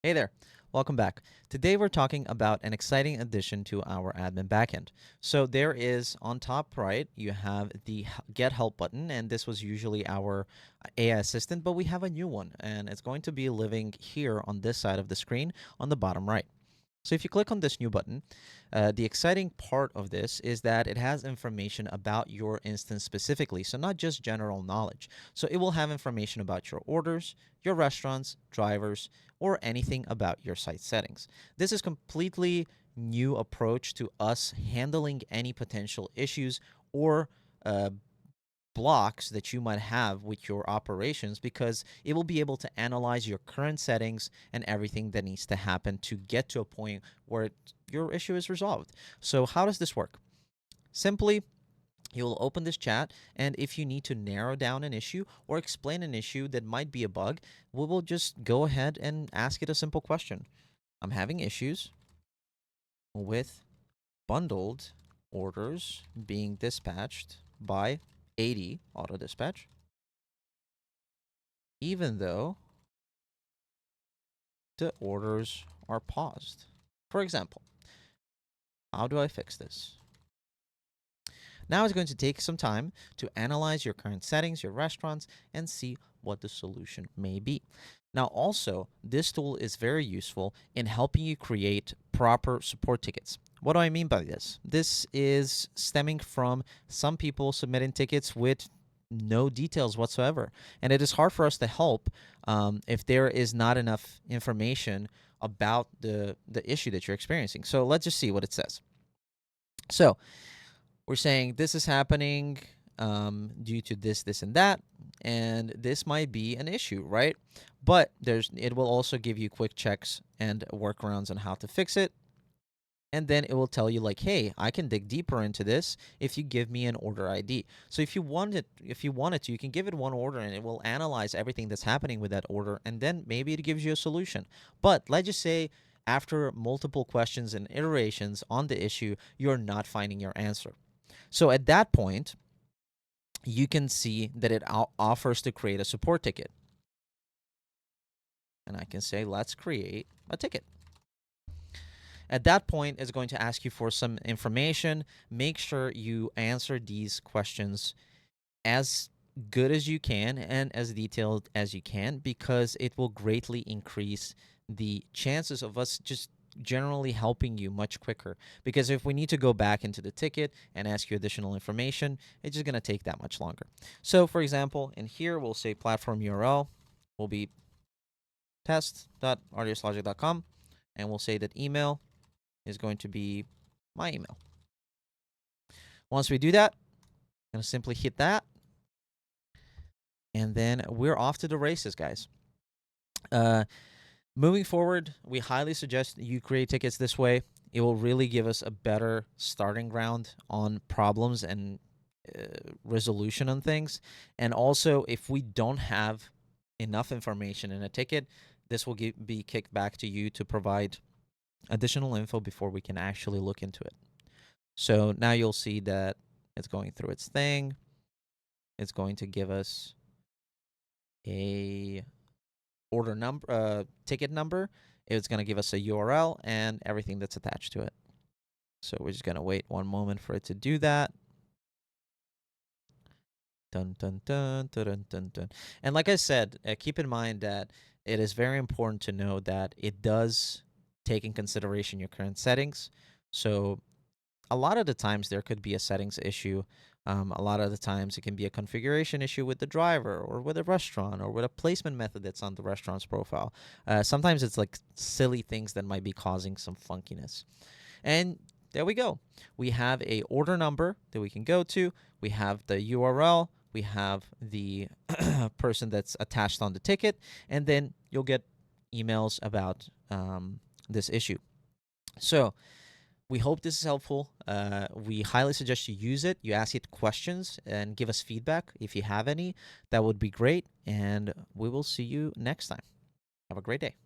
Hey there, welcome back. Today we're talking about an exciting addition to our admin backend. So there is on top right, you have the Get Help button, and this was usually our AI assistant, but we have a new one, and it's going to be living here on this side of the screen on the bottom right. So if you click on this new button, the exciting part of this is that it has information about your instance specifically. So not just general knowledge. So it will have information about your orders, your restaurants, drivers, or anything about your site settings. This is completely new approach to us handling any potential issues or blocks that you might have with your operations, because it will be able to analyze your current settings and everything that needs to happen to get to a point where your issue is resolved. So how does this work? Simply, you'll open this chat, and if you need to narrow down an issue or explain an issue that might be a bug, we will just go ahead and ask it a simple question. I'm having issues with bundled orders being dispatched by 80 auto dispatch, even though the orders are paused. For example, how do I fix this? Now it's going to take some time to analyze your current settings, your restaurants, and see what the solution may be. Now, also, this tool is very useful in helping you create proper support tickets. What do I mean by this? This is stemming from some people submitting tickets with no details whatsoever. And it is hard for us to help if there is not enough information about the issue that you're experiencing. So let's just see what it says. So we're saying this is happening due to this, and that, and this might be an issue, right? But it will also give you quick checks and workarounds on how to fix it. And then it will tell you like, hey, I can dig deeper into this if you give me an order ID. So if you wanted to, you can give it one order and it will analyze everything that's happening with that order, and then maybe it gives you a solution. But let's just say after multiple questions and iterations on the issue, you're not finding your answer. So at that point, you can see that it offers to create a support ticket. And I can say, let's create a ticket. At that point, it's going to ask you for some information. Make sure you answer these questions as good as you can and as detailed as you can, because it will greatly increase the chances of us just generally helping you much quicker. Because if we need to go back into the ticket and ask you additional information, it's just going to take that much longer. So for example, in here, we'll say platform URL will be test.rdslogic.com, and we'll say that email is going to be my email. Once we do that, I'm going to simply hit that, and then we're off to the races, guys. Moving forward, we highly suggest you create tickets this way. It will really give us a better starting ground on problems and resolution on things. And also, if we don't have enough information in a ticket, this will be kicked back to you to provide additional info before we can actually look into it. So now you'll see that it's going through its thing. It's going to give us a order number, ticket number. It's going to give us a URL and everything that's attached to it. So we're just going to wait one moment for it to do that. Dun, dun, dun, dun, dun, dun, dun. And like I said, keep in mind that it is very important to know that it does take in consideration your current settings. So a lot of the times there could be a settings issue. A lot of the times it can be a configuration issue with the driver or with a restaurant or with a placement method that's on the restaurant's profile. Sometimes it's like silly things that might be causing some funkiness. And there we go. We have a order number that we can go to. We have the URL. We have the person that's attached on the ticket. And then you'll get emails about this issue. So we hope this is helpful. We highly suggest you use it. You ask it questions and give us feedback if you have any. That would be great. And we will see you next time. Have a great day.